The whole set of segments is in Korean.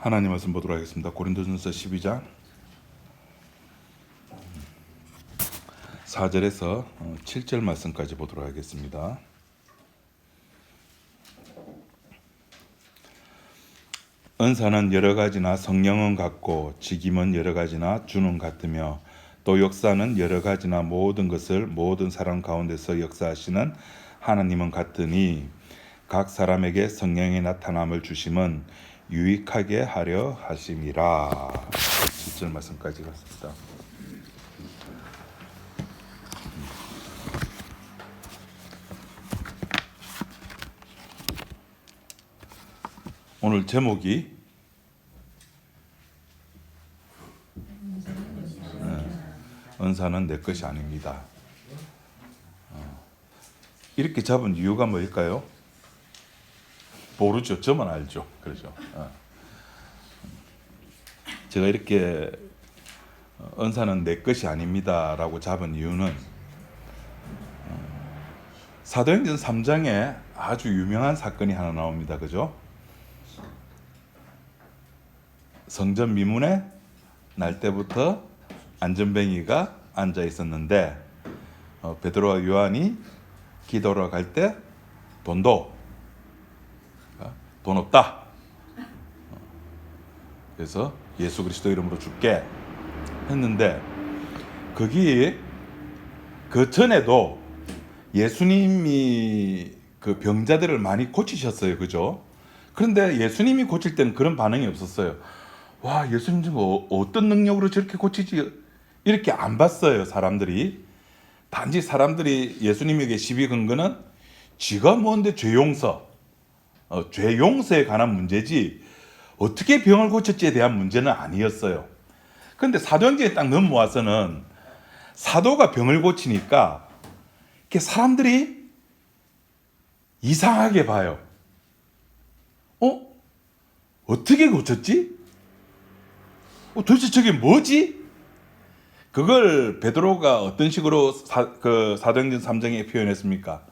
하나님 말씀 보도록 하겠습니다. 고린도전서 12장 4절에서 7절 말씀까지 보도록 하겠습니다. 은사는 여러 가지나 성령은 같고 직임은 여러 가지나 주는 같으며 또 역사는 여러 가지나 모든 것을 모든 사람 가운데서 역사하시는 하나님은 같으니 각 사람에게 성령의 나타남을 주심은 유익하게 하려 하심이라. 7절 말씀까지 갔습니다. 오늘 제목이 은사는 내 것이 아닙니다. 이렇게 잡은 이유가 뭘까요? 모르죠. 저만 알죠. 그렇죠. 제가 이렇게 은사는 내 것이 아닙니다라고 잡은 이유는 사도행전 3장에 아주 유명한 사건이 하나 나옵니다. 그죠? 성전 미문에 날 때부터 안전뱅이가 앉아 있었는데 베드로와 요한이 기도하러 갈 때 돈 없다. 그래서 예수 그리스도 이름으로 줄게 했는데 거기 그 전에도 예수님이 그 병자들을 많이 고치셨어요. 그죠? 그런데 예수님이 고칠 때는 그런 반응이 없었어요. 와, 예수님 지금 어떤 능력으로 저렇게 고치지? 이렇게 안 봤어요, 사람들이. 단지 사람들이 예수님에게 시비 건 거는 지가 뭔데 죄 용서에 관한 문제지 어떻게 병을 고쳤지에 대한 문제는 아니었어요. 그런데 사도행전에 딱 넘어와서는 사도가 병을 고치니까 이렇게 사람들이 이상하게 봐요. 어떻게 고쳤지? 도대체 저게 뭐지? 그걸 베드로가 어떤 식으로 사도행전 3장에 표현했습니까?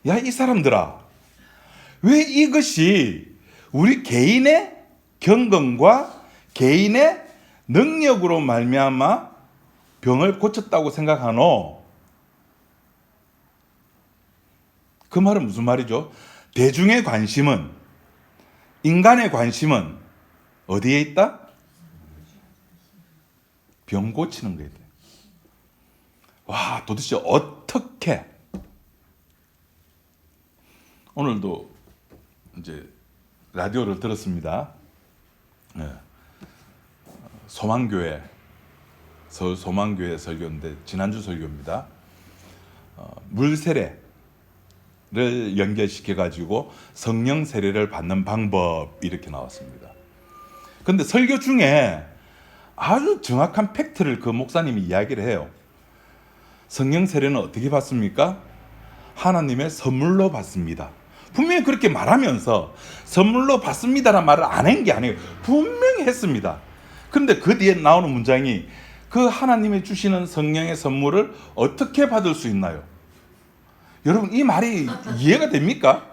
야, 이 사람들아, 왜 이것이 우리 개인의 경건과 개인의 능력으로 말미암아 병을 고쳤다고 생각하노? 그 말은 무슨 말이죠? 대중의 관심은, 인간의 관심은 어디에 있다? 병 고치는 거에 대해. 와, 도대체 어떻게? 오늘도 이제 라디오를 들었습니다. 소망교회, 서울 소망교회 설교인데 지난주 설교입니다. 물 세례를 연결시켜 가지고 성령 세례를 받는 방법 이렇게 나왔습니다. 그런데 설교 중에 아주 정확한 팩트를 그 목사님이 이야기를 해요. 성령 세례는 어떻게 받습니까? 하나님의 선물로 받습니다. 분명히 그렇게 말하면서 선물로 받습니다라는 말을 안 한 게 아니에요. 분명히 했습니다. 그런데 그 뒤에 나오는 문장이 그 하나님이 주시는 성령의 선물을 어떻게 받을 수 있나요? 여러분, 이 말이 이해가 됩니까?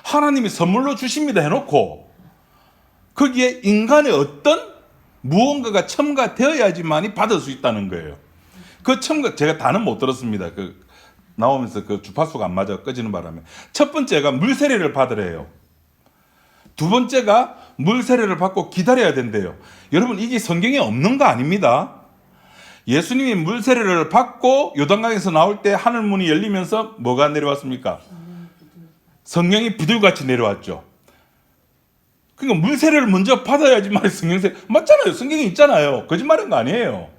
하나님이 선물로 주십니다 해놓고 거기에 인간의 어떤 무언가가 첨가되어야지만이 받을 수 있다는 거예요. 그 첨가, 제가 다는 못 들었습니다. 나오면서 그 주파수가 안 맞아 꺼지는 바람에. 첫 번째가 물 세례를 받으래요. 두 번째가 물 세례를 받고 기다려야 된대요. 여러분, 이게 성경에 없는 거 아닙니다. 예수님이 물 세례를 받고 요단강에서 나올 때 하늘 문이 열리면서 뭐가 내려왔습니까? 성령이 비둘같이 내려왔죠. 그러니까 물 세례를 먼저 받아야지만 성령 세례 맞잖아요. 성경에 있잖아요. 거짓말인 거 아니에요.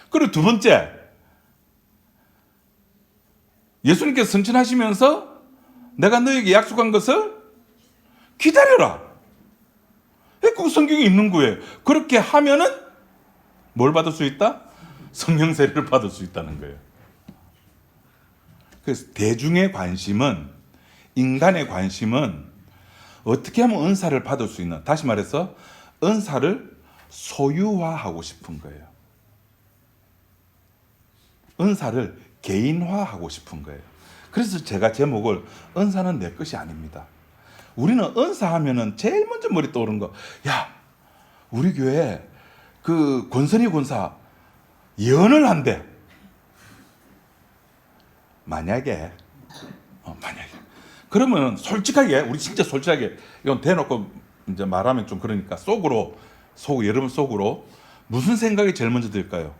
그리고 두 번째, 예수님께서 승천하시면서 내가 너에게 약속한 것을 기다려라. 그 성경에 있는 거예요. 그렇게 하면은 뭘 받을 수 있다? 성령 세례를 받을 수 있다는 거예요. 그래서 대중의 관심은, 인간의 관심은 어떻게 하면 은사를 받을 수 있나? 다시 말해서 은사를 소유화하고 싶은 거예요. 은사를 개인화하고 싶은 거예요. 그래서 제가 제목을 은사는 내 것이 아닙니다. 우리는 은사하면은 제일 먼저 머리 떠오르는 거, 야, 우리 교회 그 권선희 권사 예언을 한대. 만약에 그러면 솔직하게, 우리 진짜 솔직하게 이건 대놓고 이제 말하면 좀 그러니까 여러분 속으로 무슨 생각이 제일 먼저 들까요?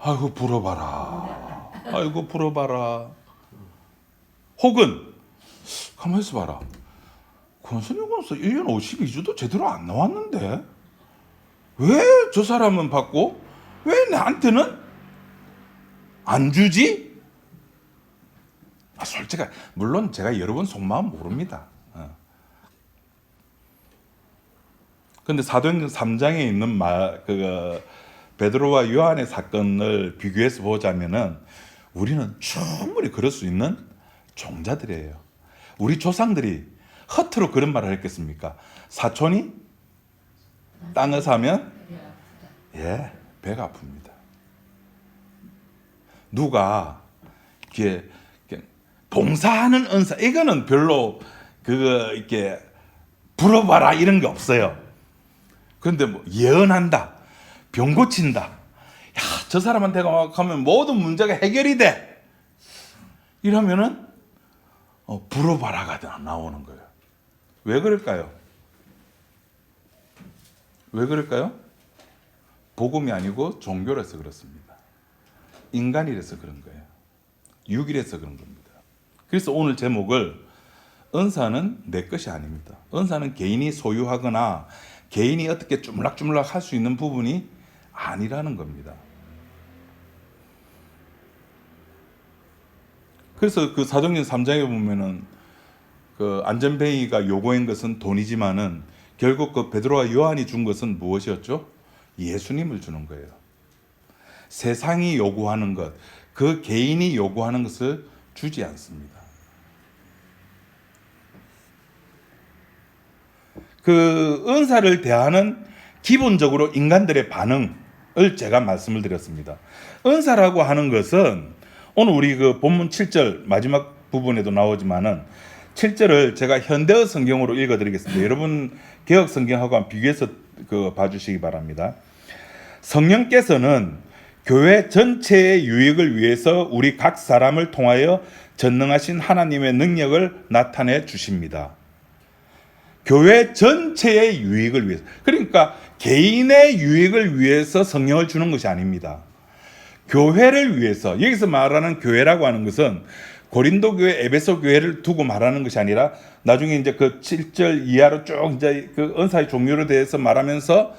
아이고 부러봐라. 아이고 부러봐라. 혹은 가만히 있어봐라. 권선희 권사 1년 52주도 제대로 안 나왔는데 왜 저 사람은 받고 왜 나한테는 안 주지? 솔직하게 물론 제가 여러분 속마음 모릅니다. 근데 사도행전 3장에 있는 베드로와 요한의 사건을 비교해서 보자면은 우리는 충분히 그럴 수 있는 종자들이에요. 우리 조상들이 허투루 그런 말을 했겠습니까? 사촌이 땅을 사면 배가 아픕니다. 누가 이렇게 봉사하는 은사, 이거는 별로 이렇게 부러봐라 이런 게 없어요. 그런데 뭐 예언한다, 병 고친다, 야, 저 사람한테 가면 모든 문제가 해결이 돼. 이러면은 부러봐라가 나오는 거예요. 왜 그럴까요? 왜 그럴까요? 복음이 아니고 종교라서 그렇습니다. 인간이라서 그런 거예요. 육이라서 그런 겁니다. 그래서 오늘 제목을 은사는 내 것이 아닙니다. 은사는 개인이 소유하거나 개인이 어떻게 주물락주물락 할 수 있는 부분이 아니라는 겁니다. 그래서 그 사도행전 3장에 보면은 그 안전뱅이가 요구한 것은 돈이지만은 결국 그 베드로와 요한이 준 것은 무엇이었죠? 예수님을 주는 거예요. 세상이 요구하는 것, 그 개인이 요구하는 것을 주지 않습니다. 그 은사를 대하는 기본적으로 인간들의 반응을 제가 말씀을 드렸습니다. 은사라고 하는 것은 오늘 우리 그 본문 7절 마지막 부분에도 나오지만은 7절을 제가 현대어 성경으로 읽어드리겠습니다. 여러분 개혁 성경하고 비교해서 봐주시기 바랍니다. 성령께서는 교회 전체의 유익을 위해서 우리 각 사람을 통하여 전능하신 하나님의 능력을 나타내 주십니다. 교회 전체의 유익을 위해서, 그러니까 개인의 유익을 위해서 성령을 주는 것이 아닙니다. 교회를 위해서, 여기서 말하는 교회라고 하는 것은 고린도 교회, 에베소 교회를 두고 말하는 것이 아니라 나중에 이제 그 7절 이하로 쭉 이제 그 은사의 종류에 대해서 말하면서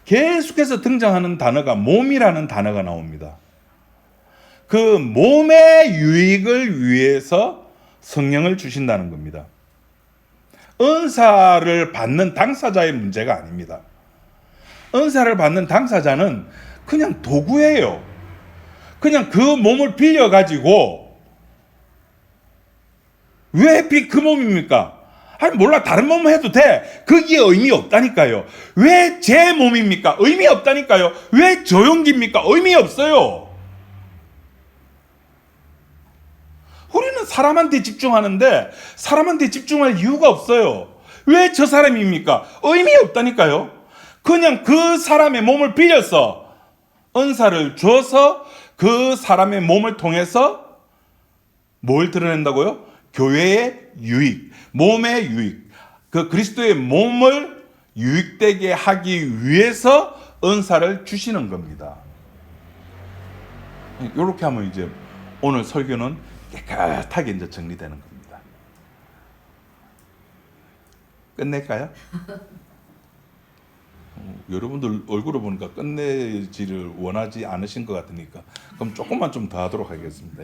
계속해서 등장하는 단어가 몸이라는 단어가 나옵니다. 그 몸의 유익을 위해서 성령을 주신다는 겁니다. 은사를 받는 당사자의 문제가 아닙니다. 은사를 받는 당사자는 그냥 도구예요. 그냥 그 몸을 빌려가지고 왜 하필 그 몸입니까? 아니 몰라, 다른 몸 해도 돼. 거기에 의미 없다니까요. 왜 제 몸입니까? 의미 없다니까요. 왜 저 용기입니까? 의미 없어요. 우리는 사람한테 집중하는데 사람한테 집중할 이유가 없어요. 왜 저 사람입니까? 의미 없다니까요. 그냥 그 사람의 몸을 빌려서 은사를 줘서 그 사람의 몸을 통해서 뭘 드러낸다고요? 교회의 유익, 몸의 유익, 그 그리스도의 몸을 유익되게 하기 위해서 은사를 주시는 겁니다. 이렇게 하면 이제 오늘 설교는 깨끗하게 이제 정리되는 겁니다. 끝낼까요? 여러분들 얼굴을 보니까 끝내지를 원하지 않으신 것 같으니까 그럼 조금만 좀 더 하도록 하겠습니다.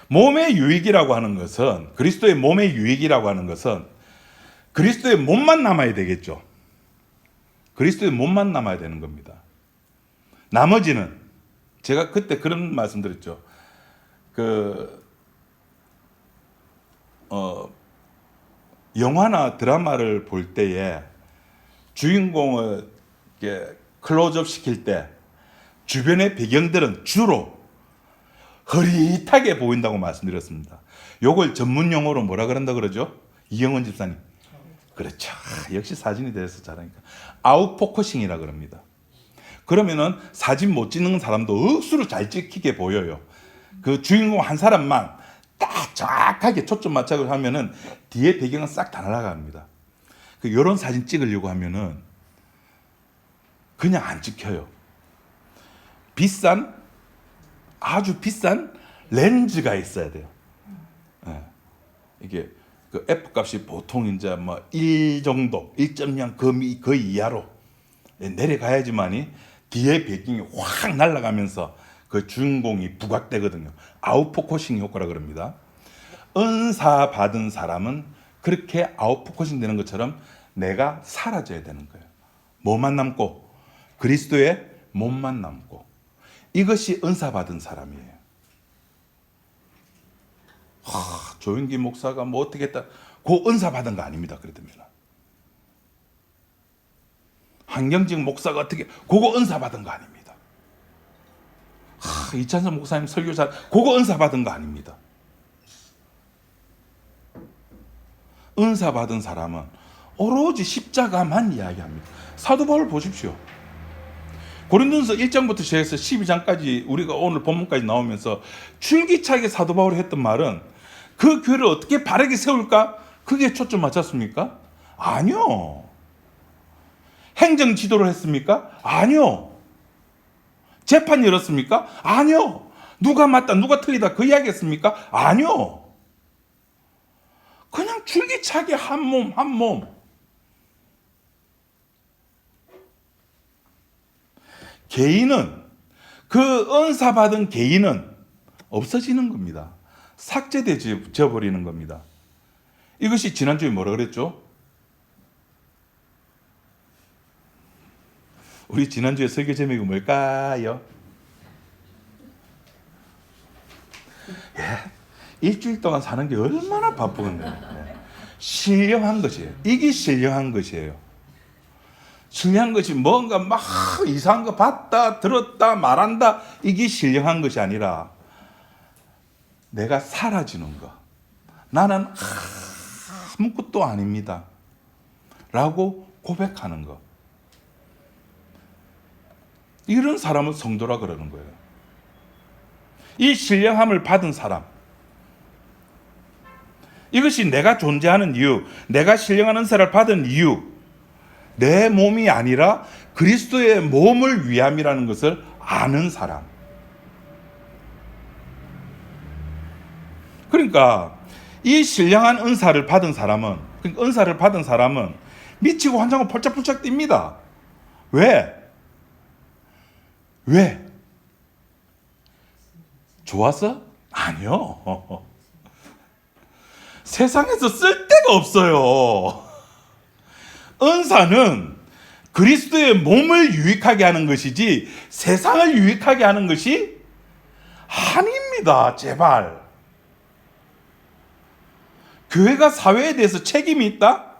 몸의 유익이라고 하는 것은, 그리스도의 몸의 유익이라고 하는 것은 그리스도의 몸만 남아야 되겠죠. 그리스도의 몸만 남아야 되는 겁니다. 나머지는 제가 그때 그런 말씀드렸죠. 영화나 드라마를 볼 때에 주인공을 클로즈업 시킬 때 주변의 배경들은 주로 흐릿하게 보인다고 말씀드렸습니다. 요걸 전문 용어로 뭐라 그런다 그러죠? 이영원 집사님. 그렇죠. 역시 사진에 대해서 잘하니까. 아웃포커싱이라 그럽니다. 그러면은 사진 못 찍는 사람도 억수로 잘 찍히게 보여요. 그 주인공 한 사람만 딱 정확하게 초점 맞춰서 하면은 뒤에 배경은 싹 다 날아갑니다. 요런 사진 찍으려고 하면은 그냥 안 찍혀요. 아주 비싼 렌즈가 있어야 돼요. 네. 이게 그 F 값이 보통 이제 뭐 1 정도, 1.0 그 이하로 내려가야지만이 뒤에 배경이 확 날아가면서 그 주인공이 부각되거든요. 아웃포커싱 효과라 그럽니다. 은사 받은 사람은 그렇게 아웃포커싱 되는 것처럼 내가 사라져야 되는 거예요. 뭐만 남고? 그리스도의 몸만 남고. 이것이 은사 받은 사람이에요. 조윤기 목사가 뭐 어떻게 했다. 그 은사 받은 거 아닙니다. 그러면 한경직 목사가 어떻게 그거 은사 받은 거 아닙니다. 이찬선 목사님 설교자 그거 은사 받은 거 아닙니다. 은사 받은 사람은 오로지 십자가만 이야기합니다. 사도 바울 보십시오. 고린도전서 1장부터 시작해서 12장까지 우리가 오늘 본문까지 나오면서 줄기차게 사도 바울이 했던 말은 그 교회를 어떻게 바르게 세울까? 그게 초점 맞췄습니까? 아니요. 행정 지도를 했습니까? 아니요. 재판 열었습니까? 아니요. 누가 맞다 누가 틀리다 그 이야기 했습니까? 아니요. 그냥 줄기차게 한 몸. 개인은 그 은사 받은 개인은 없어지는 겁니다. 삭제되어 버리는 겁니다. 이것이 지난주에 뭐라 그랬죠? 우리 지난주에 설교 제목이 뭘까요? 일주일 동안 사는 게 얼마나 바쁘겠네요. 신령한 것이에요. 이게 신령한 것이에요. 신령한 것이 뭔가 막 이상한 거 봤다, 들었다, 말한다. 이게 신령한 것이 아니라 내가 사라지는 거. 나는 아무것도 아닙니다. 라고 고백하는 거. 이런 사람을 성도라 그러는 거예요. 이 신령함을 받은 사람. 이것이 내가 존재하는 이유, 내가 신령한 은사를 받은 이유, 내 몸이 아니라 그리스도의 몸을 위함이라는 것을 아는 사람. 그러니까 이 신령한 은사를 받은 사람은, 그러니까 은사를 받은 사람은 미치고 환장하고 펄짝펄짝 뜁니다. 왜? 좋았어? 아니요. 세상에서 쓸 데가 없어요. 은사는 그리스도의 몸을 유익하게 하는 것이지 세상을 유익하게 하는 것이 아닙니다. 제발. 교회가 사회에 대해서 책임이 있다?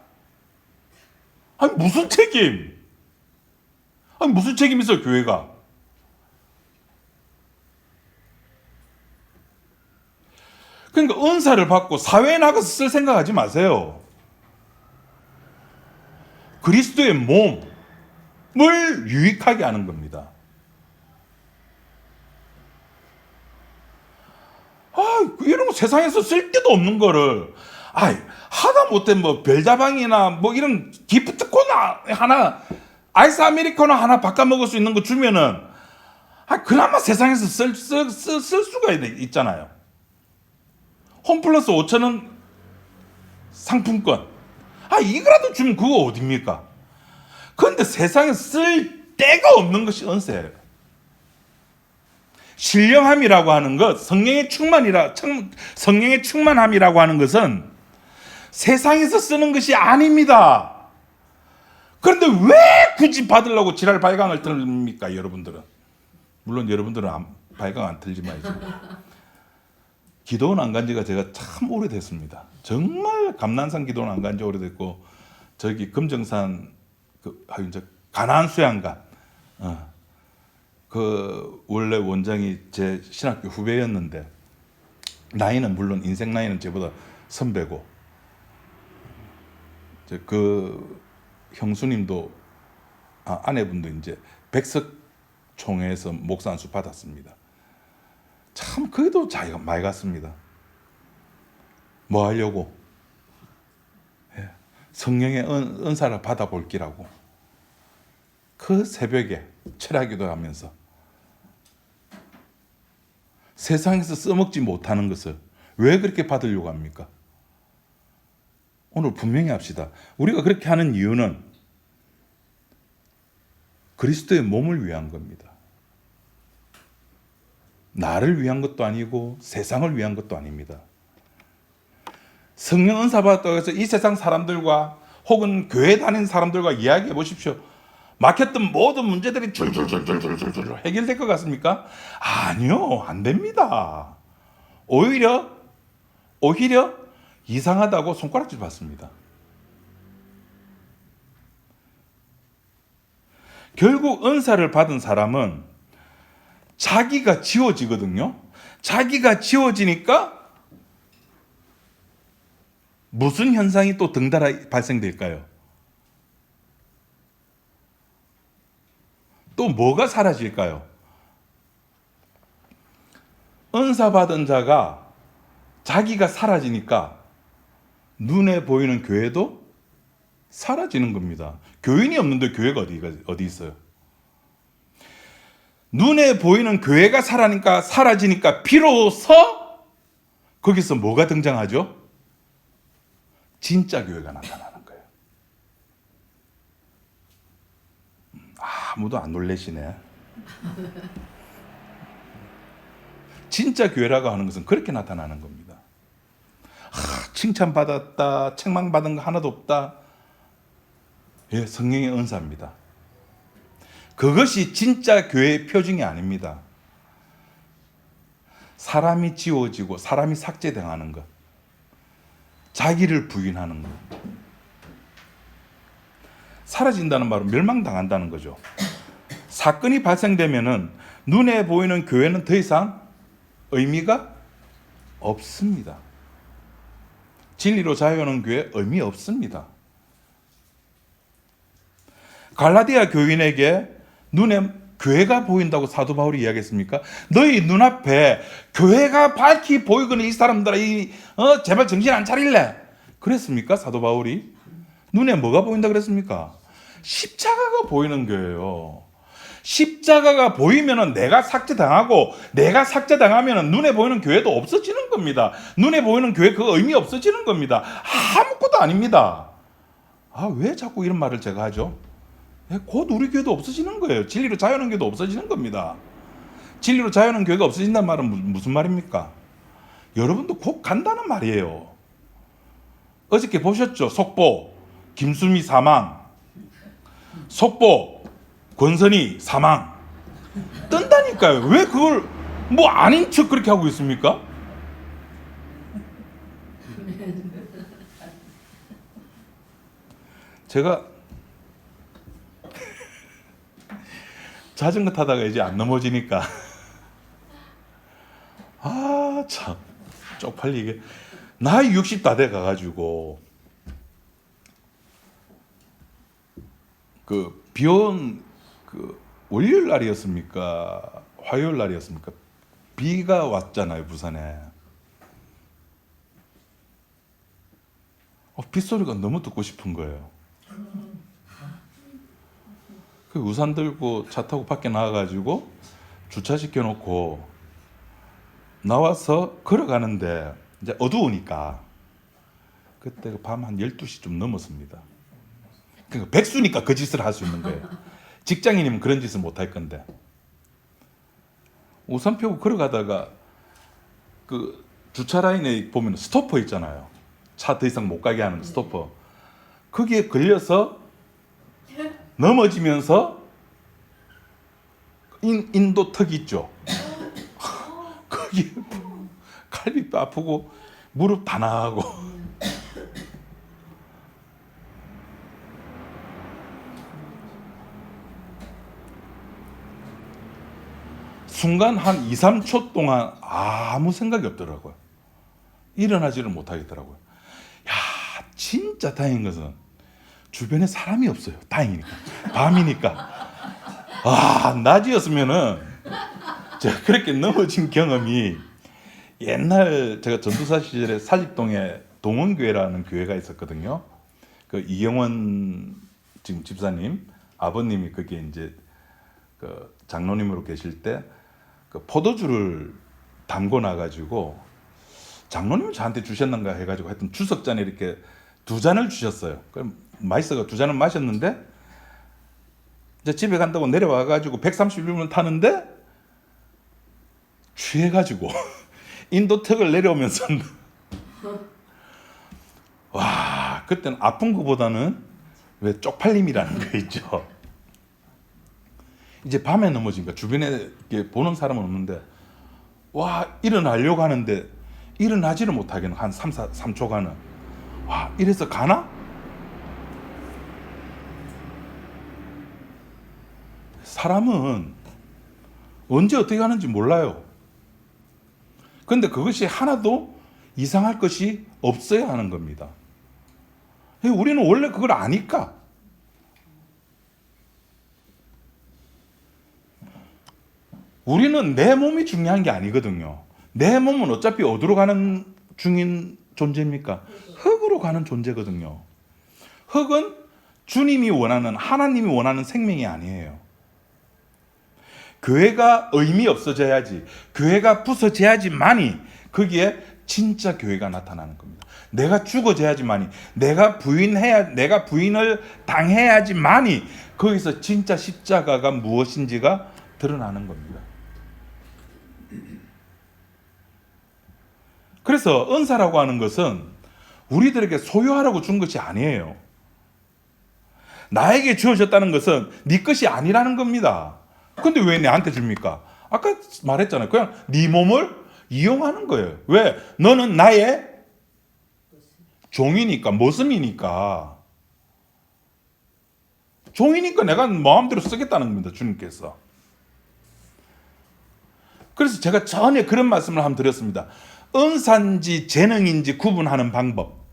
아니 무슨 책임? 아니 무슨 책임이 있어요 교회가? 그러니까 은사를 받고 사회에 나가서 쓸 생각하지 마세요. 그리스도의 몸을 유익하게 하는 겁니다. 이런 거 세상에서 쓸 데도 없는 거를 하다 못해 뭐 별다방이나 뭐 이런 기프트 코너 하나 아이스 아메리카노 하나 바꿔 먹을 수 있는 거 주면은 그나마 세상에서 쓸 수가 있잖아요. 홈플러스 5,000원 상품권. 이거라도 주면 그거 어딥니까? 그런데 세상에 쓸 데가 없는 것이 은사예요. 신령함이라고 하는 것, 성령의 충만함이라고 하는 것은 세상에서 쓰는 것이 아닙니다. 그런데 왜 굳이 받으려고 지랄 발광을 틀립니까, 여러분들은? 물론 여러분들은 발광 안 틀지만 이제. 기도원 안 간 지가 제가 참 오래됐습니다. 정말 감난산 기도원 안 간 지 오래됐고, 저기 금정산 이제 가나안 수양관 그 원래 원장이 제 신학교 후배였는데 나이는 물론 인생 나이는 저보다 선배고 그 형수님도 아내분도 이제 백석총회에서 목사 안수 받았습니다. 참 그래도 자기가 맑았습니다. 뭐 하려고? 예, 성령의 은사를 받아볼 기라고. 그 새벽에 철야기도 하면서 세상에서 써먹지 못하는 것을 왜 그렇게 받으려고 합니까? 오늘 분명히 합시다. 우리가 그렇게 하는 이유는 그리스도의 몸을 위한 겁니다. 나를 위한 것도 아니고 세상을 위한 것도 아닙니다. 성령 은사 받았다고 해서 이 세상 사람들과 혹은 교회 다니는 사람들과 이야기해 보십시오. 막혔던 모든 문제들이 줄줄줄줄줄줄 해결될 것 같습니까? 아니요, 안 됩니다. 오히려 이상하다고 손가락질 받습니다. 결국 은사를 받은 사람은 자기가 지워지거든요. 자기가 지워지니까 무슨 현상이 또 덩달아 발생될까요? 또 뭐가 사라질까요? 은사 받은 자가 자기가 사라지니까 눈에 보이는 교회도 사라지는 겁니다. 교인이 없는데 교회가 어디 있어요? 눈에 보이는 교회가 사라지니까 비로소 거기서 뭐가 등장하죠? 진짜 교회가 나타나는 거예요. 아무도 안 놀래시네. 진짜 교회라고 하는 것은 그렇게 나타나는 겁니다. 칭찬받았다, 책망받은 거 하나도 없다. 예, 성령의 은사입니다. 그것이 진짜 교회의 표징이 아닙니다. 사람이 지워지고 사람이 삭제당하는 것, 자기를 부인하는 것, 사라진다는 말은 멸망당한다는 거죠. 사건이 발생되면은 눈에 보이는 교회는 더 이상 의미가 없습니다. 진리로 자유하는 교회 의미 없습니다. 갈라디아 교인에게 눈에 교회가 보인다고 사도 바울이 이야기했습니까? 너희 눈앞에 교회가 밝히 보이거든 이 사람들아 제발 정신 안 차릴래? 그랬습니까? 사도 바울이? 눈에 뭐가 보인다 그랬습니까? 십자가가 보이는 거예요. 십자가가 보이면은 내가 삭제당하고 내가 삭제당하면은 눈에 보이는 교회도 없어지는 겁니다. 눈에 보이는 교회 그 의미 없어지는 겁니다. 아무것도 아닙니다. 왜 자꾸 이런 말을 제가 하죠? 곧 우리 교회도 없어지는 거예요. 진리로 자유하는 교회도 없어지는 겁니다. 진리로 자유하는 교회가 없어진다는 말은 무슨 말입니까? 여러분도 곧 간다는 말이에요. 어저께 보셨죠? 속보 김수미 사망, 속보 권선희 사망 뜬다니까요. 왜 그걸 뭐 아닌 척 그렇게 하고 있습니까? 제가 자전거 타다가 이제 안 넘어지니까 참 쪽팔리게 나이 60 다 돼 가가지고 그 비온 그 월요일 날이었습니까? 화요일 날이었습니까? 비가 왔잖아요, 부산에. 빗소리가 너무 듣고 싶은 거예요. 그 우산 들고 차 타고 밖에 나와가지고 주차시켜 놓고 나와서 걸어가는데 이제 어두우니까 그때 밤 한 12시 좀 넘었습니다. 그러니까 백수니까 그 짓을 할 수 있는 거예요. 직장인이면 그런 짓을 못 할 건데. 우산 펴고 걸어가다가 그 주차 라인에 보면 스토퍼 있잖아요. 차 더 이상 못 가게 하는 스토퍼. 거기에 걸려서 넘어지면서 인도 턱 있죠. 거기에 갈비뼈 아프고 무릎 다 나가고. 순간 한 2, 3초 동안 아무 생각이 없더라고요. 일어나지를 못하겠더라고요. 야, 진짜 다행인 것은 주변에 사람이 없어요. 다행이니까. 밤이니까. 아, 낮이었으면은 제가 그렇게 넘어진 경험이, 옛날 제가 전도사 시절에 사직동에 동원교회라는 교회가 있었거든요. 그 이영원 지금 집사님 아버님이 거기에 이제 그 장로님으로 계실 때 그 포도주를 담고 나가지고, 장로님이 저한테 주셨는가 해가지고 하여튼 주석잔에 이렇게 2잔을 주셨어요. 그럼 맛있어가 2잔을 마셨는데, 이제 집에 간다고 내려와가지고 131분 타는데 취해가지고 인도턱을 내려오면서 와, 그때는 아픈 것보다는 왜 쪽팔림이라는 거 있죠. 이제 밤에 넘어지니까 주변에 보는 사람은 없는데, 와, 일어나려고 하는데 일어나지를 못하겠는, 한 3초간은. 와, 이래서 가나? 사람은 언제 어떻게 하는지 몰라요. 그런데 그것이 하나도 이상할 것이 없어야 하는 겁니다. 우리는 원래 그걸 아니까. 우리는 내 몸이 중요한 게 아니거든요. 내 몸은 어차피 어디로 가는 중인 존재입니까? 흙으로 가는 존재거든요. 흙은 주님이 원하는, 하나님이 원하는 생명이 아니에요. 교회가 의미 없어져야지, 교회가 부서져야지만이 거기에 진짜 교회가 나타나는 겁니다. 내가 죽어져야지만이, 내가 부인을 당해야지만이 거기서 진짜 십자가가 무엇인지가 드러나는 겁니다. 그래서 은사라고 하는 것은 우리들에게 소유하라고 준 것이 아니에요. 나에게 주어졌다는 것은 네 것이 아니라는 겁니다. 근데 왜 내한테 줍니까? 아까 말했잖아요. 그냥 네 몸을 이용하는 거예요. 왜? 너는 나의 종이니까, 모습이니까. 종이니까 내가 마음대로 쓰겠다는 겁니다. 주님께서. 그래서 제가 전에 그런 말씀을 한번 드렸습니다. 은사인지 재능인지 구분하는 방법.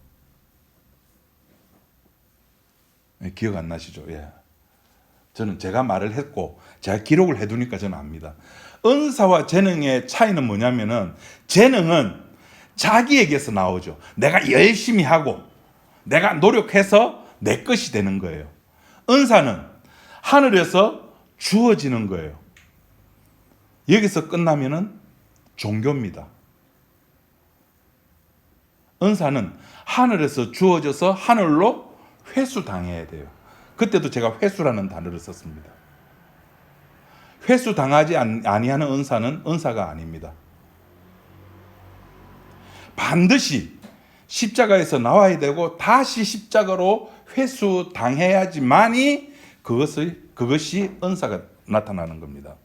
기억 안 나시죠? 예. 저는 제가 말을 했고 제가 기록을 해두니까 저는 압니다. 은사와 재능의 차이는 뭐냐면은, 재능은 자기에게서 나오죠. 내가 열심히 하고 내가 노력해서 내 것이 되는 거예요. 은사는 하늘에서 주어지는 거예요. 여기서 끝나면은 종교입니다. 은사는 하늘에서 주어져서 하늘로 회수당해야 돼요. 그때도 제가 회수라는 단어를 썼습니다. 회수당하지 아니하는 은사는 은사가 아닙니다. 반드시 십자가에서 나와야 되고 다시 십자가로 회수당해야지만이 그것이 은사가 나타나는 겁니다.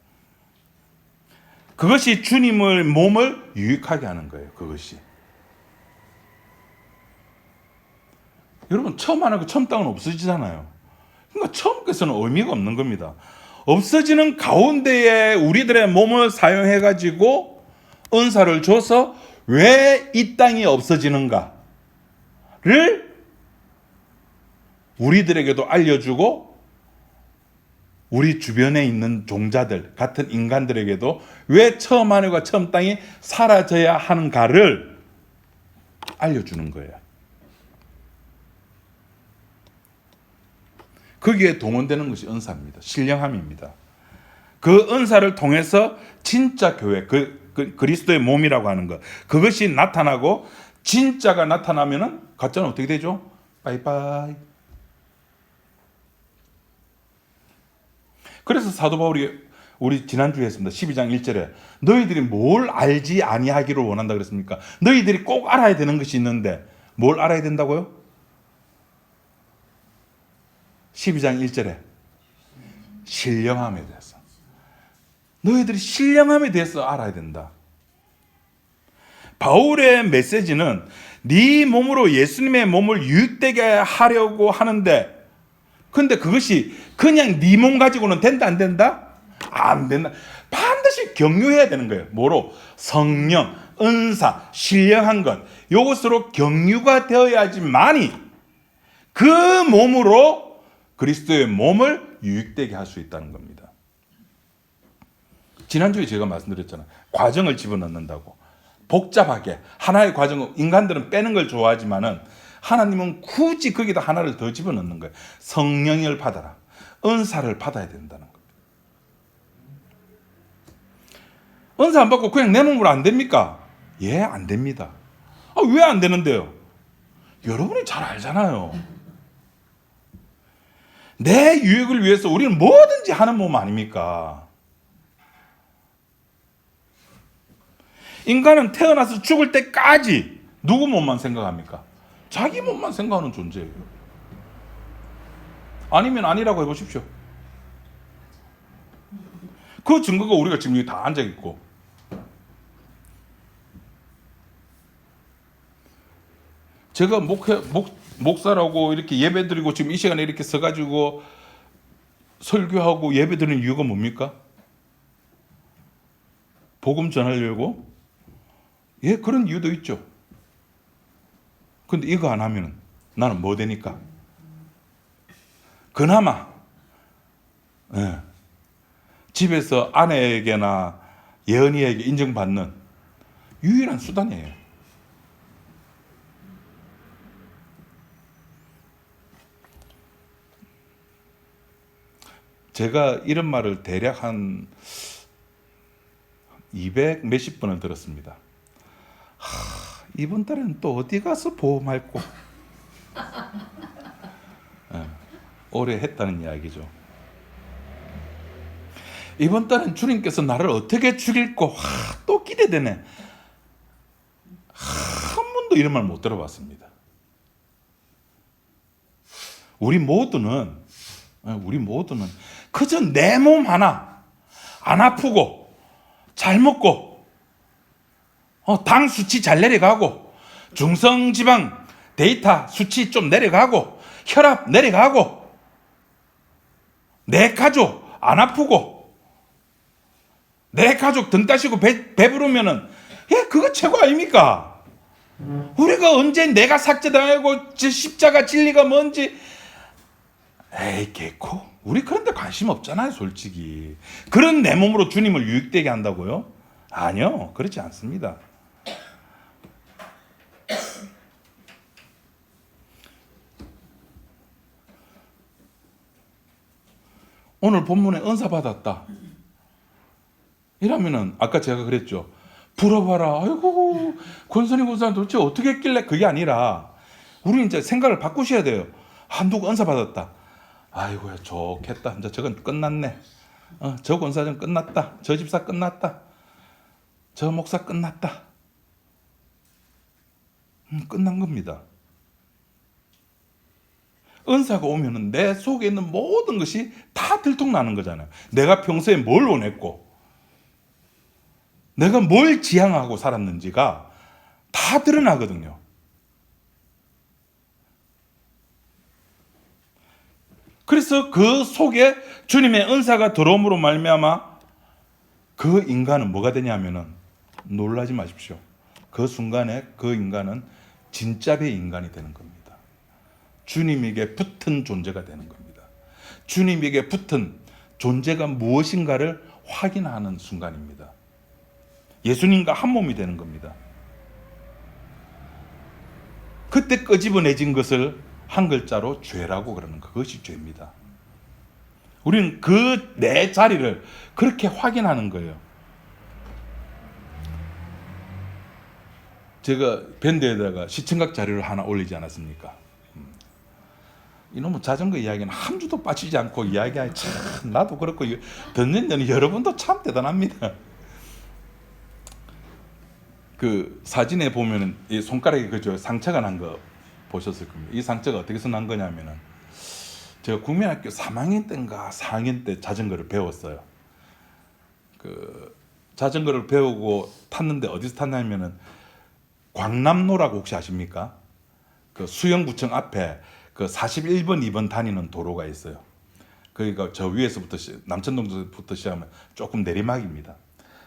그것이 주님의 몸을 유익하게 하는 거예요. 그것이. 여러분, 처음 하는 거 처음 땅은 없어지잖아요. 그러니까 처음 것은 의미가 없는 겁니다. 없어지는 가운데에 우리들의 몸을 사용해가지고 은사를 줘서 왜 이 땅이 없어지는가를 우리들에게도 알려주고, 우리 주변에 있는 종자들, 같은 인간들에게도 왜 처음 하늘과 처음 땅이 사라져야 하는가를 알려주는 거예요. 거기에 동원되는 것이 은사입니다. 신령함입니다. 그 은사를 통해서 진짜 교회, 그리스도의 몸이라고 하는 것, 그것이 나타나고, 진짜가 나타나면은 가짜는 어떻게 되죠? 바이바이. 그래서 사도 바울이 우리 지난주에 했습니다. 12장 1절에 너희들이 뭘 알지 아니하기를 원한다 그랬습니까? 너희들이 꼭 알아야 되는 것이 있는데 뭘 알아야 된다고요? 12장 1절에 신령함에 대해서, 너희들이 신령함에 대해서 알아야 된다. 바울의 메시지는 네 몸으로 예수님의 몸을 유익되게 하려고 하는데, 근데 그것이 그냥 네 몸 가지고는 된다 안 된다? 안 된다. 반드시 경유해야 되는 거예요. 뭐로? 성령, 은사, 신령한 것. 이것으로 경유가 되어야지만이 그 몸으로 그리스도의 몸을 유익되게 할 수 있다는 겁니다. 지난주에 제가 말씀드렸잖아요. 과정을 집어넣는다고. 복잡하게 하나의 과정을 인간들은 빼는 걸 좋아하지만은 하나님은 굳이 거기다 하나를 더 집어넣는 거예요. 성령을 받아라. 은사를 받아야 된다는 겁니다. 은사 안 받고 그냥 내 몸으로 안 됩니까? 예, 안 됩니다. 왜 안 되는데요? 여러분이 잘 알잖아요. 내 유익을 위해서 우리는 뭐든지 하는 몸 아닙니까? 인간은 태어나서 죽을 때까지 누구 몸만 생각합니까? 자기 몸만 생각하는 존재예요. 아니면 아니라고 해보십시오. 그 증거가 우리가 지금 여기 다 앉아있고, 제가 목사라고 이렇게 예배드리고 지금 이 시간에 이렇게 서가지고 설교하고 예배드리는 이유가 뭡니까? 복음 전하려고? 예, 그런 이유도 있죠. 근데 이거 안 하면 나는 뭐 되니까? 그나마 집에서 아내에게나 예언이에게 인정받는 유일한 수단이에요. 제가 이런 말을 대략 한 200 몇십 번을 들었습니다. 이번 달에는 또 어디 가서 보험할 거 오래 했다는 이야기죠. 이번 달엔 주님께서 나를 어떻게 죽일 거 또 기대되네. 한 번도 이런 말 못 들어봤습니다. 우리 모두는 그저 내 몸 하나 안 아프고 잘 먹고 당 수치 잘 내려가고 중성지방 데이터 수치 좀 내려가고 혈압 내려가고 내 가족 안 아프고 내 가족 등 따시고 배부르면은 그거 최고 아닙니까? 우리가 언제 내가 삭제당하고 십자가 진리가 뭔지 에이 개코 우리 그런 데 관심 없잖아요. 솔직히 그런 내 몸으로 주님을 유익되게 한다고요? 아니요, 그렇지 않습니다. 오늘 본문에 은사 받았다 이러면은 아까 제가 그랬죠. 불어봐라. 아이고 권선희 권사님 도대체 어떻게 했길래. 그게 아니라 우리 이제 생각을 바꾸셔야 돼요. 누구 은사 받았다. 아이고야 좋겠다. 이제 저건 끝났네. 저 권사장 끝났다. 저 집사 끝났다. 저 목사 끝났다. 끝난 겁니다. 은사가 오면은 내 속에 있는 모든 것이 다 들통나는 거잖아요. 내가 평소에 뭘 원했고 내가 뭘 지향하고 살았는지가 다 드러나거든요. 그래서 그 속에 주님의 은사가 들어옴으로 말미암아 그 인간은 뭐가 되냐면은 놀라지 마십시오. 그 순간에 그 인간은 진짜의 인간이 되는 겁니다. 주님에게 붙은 존재가 되는 겁니다. 주님에게 붙은 존재가 무엇인가를 확인하는 순간입니다. 예수님과 한 몸이 되는 겁니다. 그때 끄집어내진 것을 한 글자로 죄라고 그러는 것, 그것이 죄입니다. 우리는 그 내 자리를 그렇게 확인하는 거예요. 제가 밴드에다가 시청각 자료를 하나 올리지 않았습니까? 이놈의 자전거 이야기는 한 주도 빠지지 않고 이야기하니 참 나도 그렇고 듣는 여러분도 참 대단합니다. 그 사진에 보면은 이 손가락에 그저 상처가 난 거 보셨을 겁니다. 이 상처가 어떻게 난 거냐면은 제가 국민학교 3학년 때인가 4학년 때 자전거를 배웠어요. 그 자전거를 배우고 탔는데 어디서 탔냐면은 광남로라고 혹시 아십니까? 그 수영구청 앞에 그 41번 2번 다니는 도로가 있어요. 그러니까 저 위에서부터 남천동부터 시작하면 조금 내리막입니다.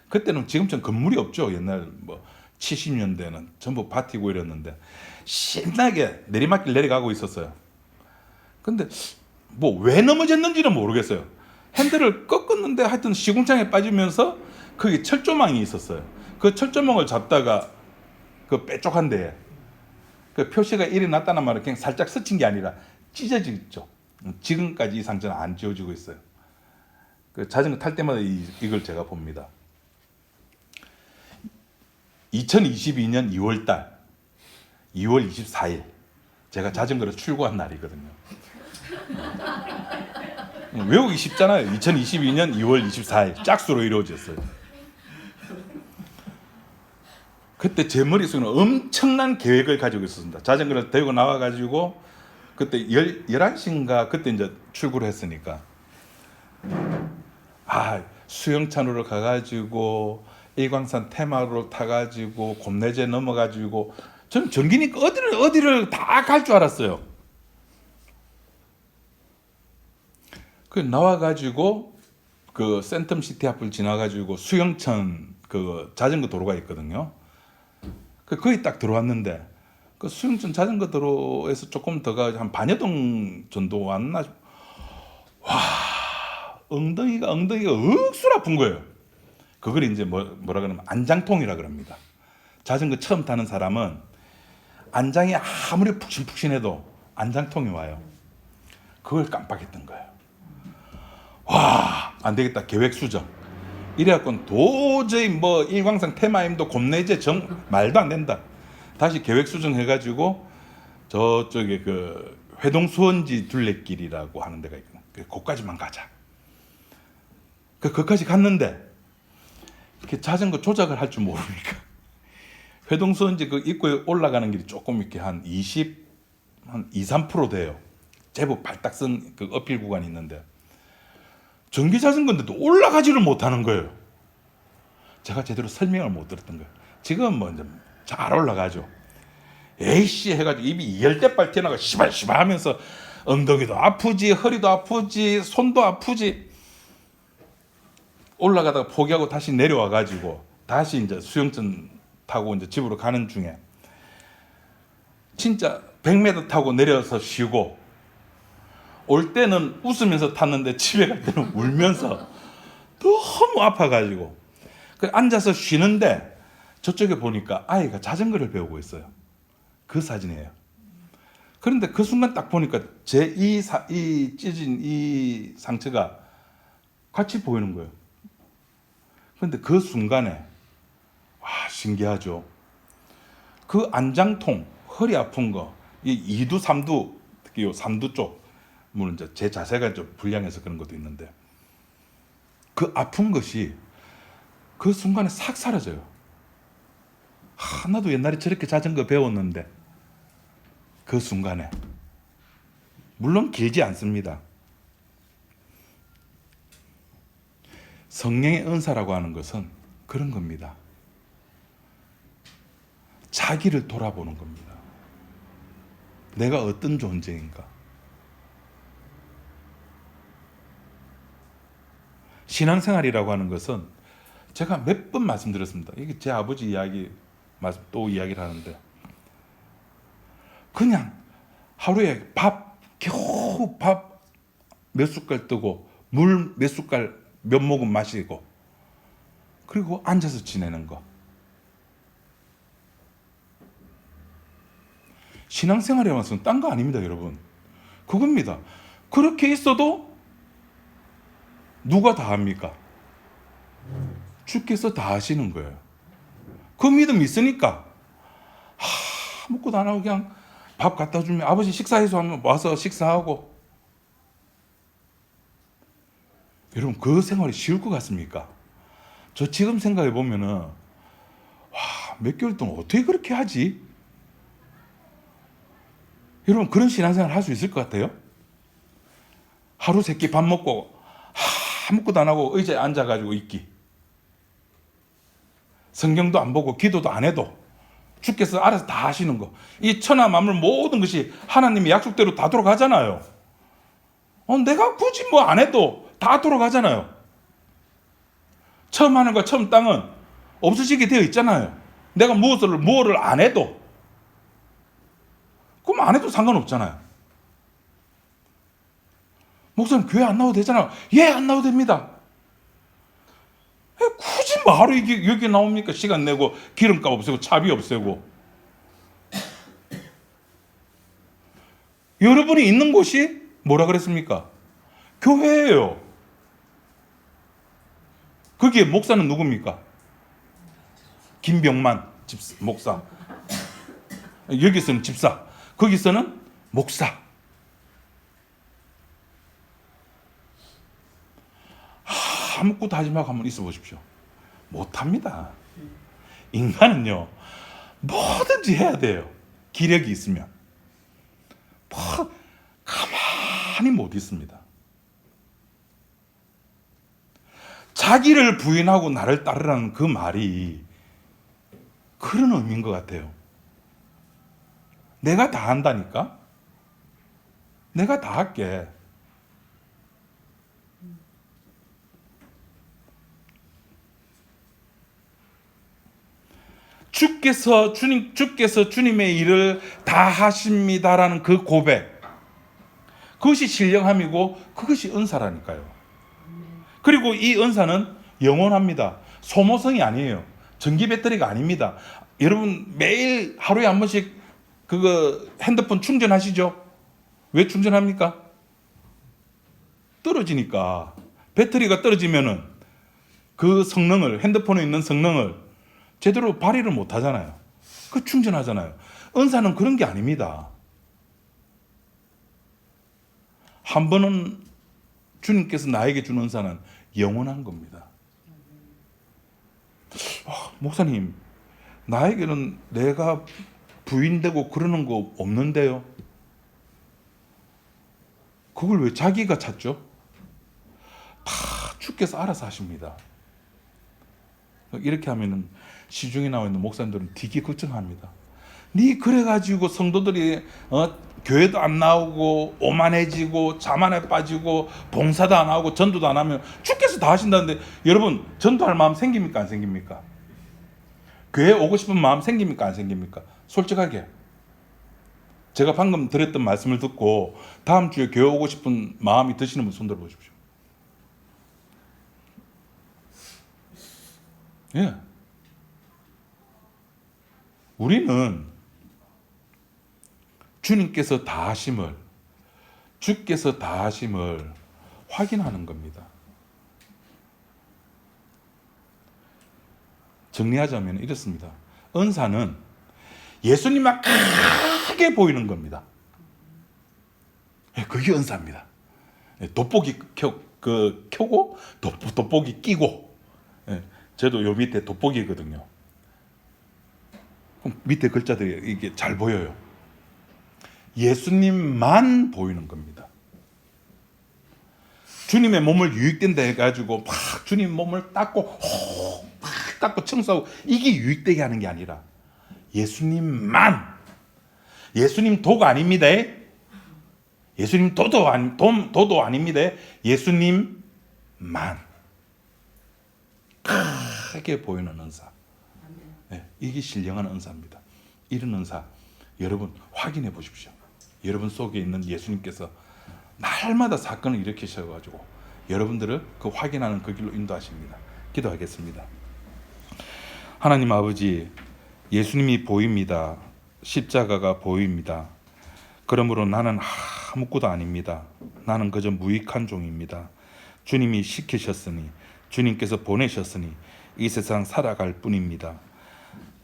그때는 지금처럼 건물이 없죠. 옛날 뭐 70년대는 전부 밭이고 이랬는데 신나게 내리막길 내려가고 있었어요. 근데 뭐 왜 넘어졌는지는 모르겠어요. 핸들을 꺾었는데 하여튼 시궁창에 빠지면서 거기 철조망이 있었어요. 그 철조망을 잡다가 그 뾰족한데 그 표시가 이리 났다는 말은 그냥 살짝 스친 게 아니라 찢어지죠. 지금까지 이 상처는 안 지워지고 있어요. 그 자전거 탈 때마다 이걸 제가 봅니다. 2022년 2월달 2월 24일 제가 자전거를 출고한 날이거든요. 외우기 쉽잖아요. 2022년 2월 24일 짝수로 이루어졌어요. 그때 제 머릿속에는 엄청난 계획을 가지고 있었습니다. 자전거를 들고 나와가지고 그때 11시인가 그때 이제 출구를 했으니까 수영찬으로 가가지고 일광산 테마로 타가지고 곰내제 넘어가지고 저는 전기니까 어디를 다 갈 줄 알았어요. 그 나와가지고 그 센텀시티 앞을 지나가지고 수영천 그 자전거 도로가 있거든요. 거기 딱 들어왔는데 그 수영천 자전거 도로에서 조금 더 가 한 반여동 정도 왔나. 와, 엉덩이가 억수로 아픈 거예요. 그걸 이제 뭐라 그러면 안장통이라 그럽니다. 자전거 처음 타는 사람은 안장이 아무리 푹신푹신해도 안장통이 와요. 그걸 깜빡했던 거예요. 와, 안 되겠다. 계획 수정. 이래갖고 도저히 뭐 일광산 테마임도 곰내제 말도 안 된다. 다시 계획 수정해가지고 저쪽에 그 회동수원지 둘레길이라고 하는 데가 있거든요. 거기까지만 가자. 거기까지 갔는데 이렇게 자전거 조작을 할 줄 모르니까 회동수원지 그 입구에 올라가는 길이 조금 이렇게 한 2, 3% 돼요. 제법 발딱 쓴 그 어필 구간이 있는데 전기 자전거인데도 올라가지를 못하는 거예요. 제가 제대로 설명을 못 들었던 거예요. 지금 뭐 이제 잘 올라가죠. 에이씨 해가지고 입이 열대빨 튀어나가 시발시발 하면서 엉덩이도 아프지, 허리도 아프지, 손도 아프지. 올라가다가 포기하고 다시 내려와가지고 다시 이제 수영천 타고 이제 집으로 가는 중에 진짜 100m 타고 내려서 쉬고 올 때는 웃으면서 탔는데 집에 갈 때는 울면서 너무 아파가지고 앉아서 쉬는데 저쪽에 보니까 아이가 자전거를 배우고 있어요. 그 사진이에요. 그런데 그 순간 딱 보니까 제 이 찢어진 이 상처가 같이 보이는 거예요. 그런데 그 순간에 와, 신기하죠. 그 안장통, 허리 아픈 거, 이 이두 삼두, 특히 요 삼두 쪽, 물론 이제 제 자세가 좀 불량해서 그런 것도 있는데 그 아픈 것이 그 순간에 싹 사라져요. 나도 옛날에 저렇게 자전거 배웠는데 그 순간에 물론 길지 않습니다. 성령의 은사라고 하는 것은 그런 겁니다. 자기를 돌아보는 겁니다. 내가 어떤 존재인가. 신앙생활이라고 하는 것은 제가 몇 번 말씀드렸습니다. 이게 제 아버지 이야기 또 이야기를 하는데 그냥 하루에 겨우 밥 몇 숟갈 뜨고 물 몇 숟갈 몇 모금 마시고 그리고 앉아서 지내는 거. 신앙생활이라는 것은 딴 거 아닙니다, 여러분. 그겁니다. 그렇게 있어도 누가 다 합니까? 주께서 다 하시는 거예요. 그 믿음 있으니까 아무것도 안 하고 그냥 밥 갖다 주면 아버지 식사해서 하면 와서 식사하고. 여러분 그 생활이 쉬울 것 같습니까? 저 지금 생각해 보면은 몇 개월 동안 어떻게 그렇게 하지? 여러분 그런 신앙생활 할 수 있을 것 같아요? 하루 세 끼 밥 먹고 아무것도 안 하고 의자에 앉아가지고 있기. 성경도 안 보고 기도도 안 해도 주께서 알아서 다 하시는 거. 이 천하 만물 모든 것이 하나님의 약속대로 다 돌아가잖아요. 내가 굳이 뭐 안 해도 다 돌아가잖아요. 처음 하늘과 처음 땅은 없어지게 되어 있잖아요. 내가 무엇을 안 해도, 그럼 안 해도 상관없잖아요. 목사님 교회 안 나와도 되잖아요. 예, 안 나와도 됩니다. 굳이 바로 여기 나옵니까? 시간 내고 기름값 없애고 차비 없애고. 여러분이 있는 곳이 뭐라 그랬습니까? 교회예요. 거기에 목사는 누굽니까? 김병만 목사. 여기서는 집사, 거기서는 목사. 아무것도 하지 말고 한번 있어 보십시오. 못합니다. 인간은요, 뭐든지 해야 돼요. 기력이 있으면. 가만히 못 있습니다. 자기를 부인하고 나를 따르라는 그 말이 그런 의미인 것 같아요. 내가 다 한다니까? 내가 다 할게. 주께서 주님의 일을 다 하십니다라는 그 고백, 그것이 신령함이고 그것이 은사라니까요. 그리고 이 은사는 영원합니다. 소모성이 아니에요. 전기 배터리가 아닙니다. 여러분 매일 하루에 한 번씩 그거 핸드폰 충전하시죠? 왜 충전합니까? 떨어지니까. 배터리가 떨어지면은 그 성능을, 핸드폰에 있는 성능을 제대로 발휘를 못 하잖아요. 그 충전하잖아요. 은사는 그런 게 아닙니다. 한 번은 주님께서 나에게 준 은사는 영원한 겁니다. 목사님, 나에게는 내가 부인되고 그러는 거 없는데요. 그걸 왜 자기가 찾죠? 다 주께서 알아서 하십니다. 이렇게 하면은 시중에 나와 있는 목사님들은 되게 걱정합니다. 네 그래가지고 성도들이 교회도 안 나오고 오만해지고 자만에 빠지고 봉사도 안 하고 전도도 안 하면 주께서 다 하신다는데, 여러분 전도할 마음 생깁니까 안 생깁니까? 교회 오고 싶은 마음 생깁니까 안 생깁니까? 솔직하게. 제가 방금 드렸던 말씀을 듣고 다음 주에 교회 오고 싶은 마음이 드시는 분 손 들어보십시오. 예. 우리는 주님께서 다 하심을, 주께서 다 하심을 확인하는 겁니다. 정리하자면 이렇습니다. 은사는 예수님만 크게 보이는 겁니다. 그게 은사입니다. 돋보기 켜고 돋보기 끼고. 저도 요 밑에 돋보기거든요. 밑에 글자들이 이게 잘 보여요. 예수님만 보이는 겁니다. 주님의 몸을 유익된다 해가지고 막 주님 몸을 닦고 막 닦고 청소하고 이게 유익되게 하는 게 아니라 예수님만. 예수님 도가 아닙니다. 예수님 도도 아닙니다. 예수님만 크게 보이는 은사. 이게 신령한 은사입니다. 이런 은사 여러분 확인해 보십시오. 여러분 속에 있는 예수님께서 날마다 사건을 일으키셔가지고 여러분들을 그 확인하는 그 길로 인도하십니다. 기도하겠습니다. 하나님 아버지, 예수님이 보입니다. 십자가가 보입니다. 그러므로 나는 아무것도 아닙니다. 나는 그저 무익한 종입니다. 주님이 시키셨으니, 주님께서 보내셨으니 이 세상 살아갈 뿐입니다.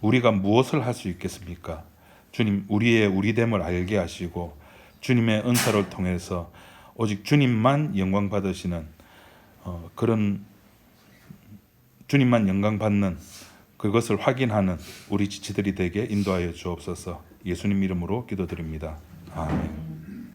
우리가 무엇을 할 수 있겠습니까? 주님, 우리의 우리됨을 알게 하시고 주님의 은사를 통해서 오직 주님만 영광 받으시는 그런, 주님만 영광 받는 그것을 확인하는 우리 지체들이 되게 인도하여 주옵소서. 예수님 이름으로 기도드립니다. 아멘.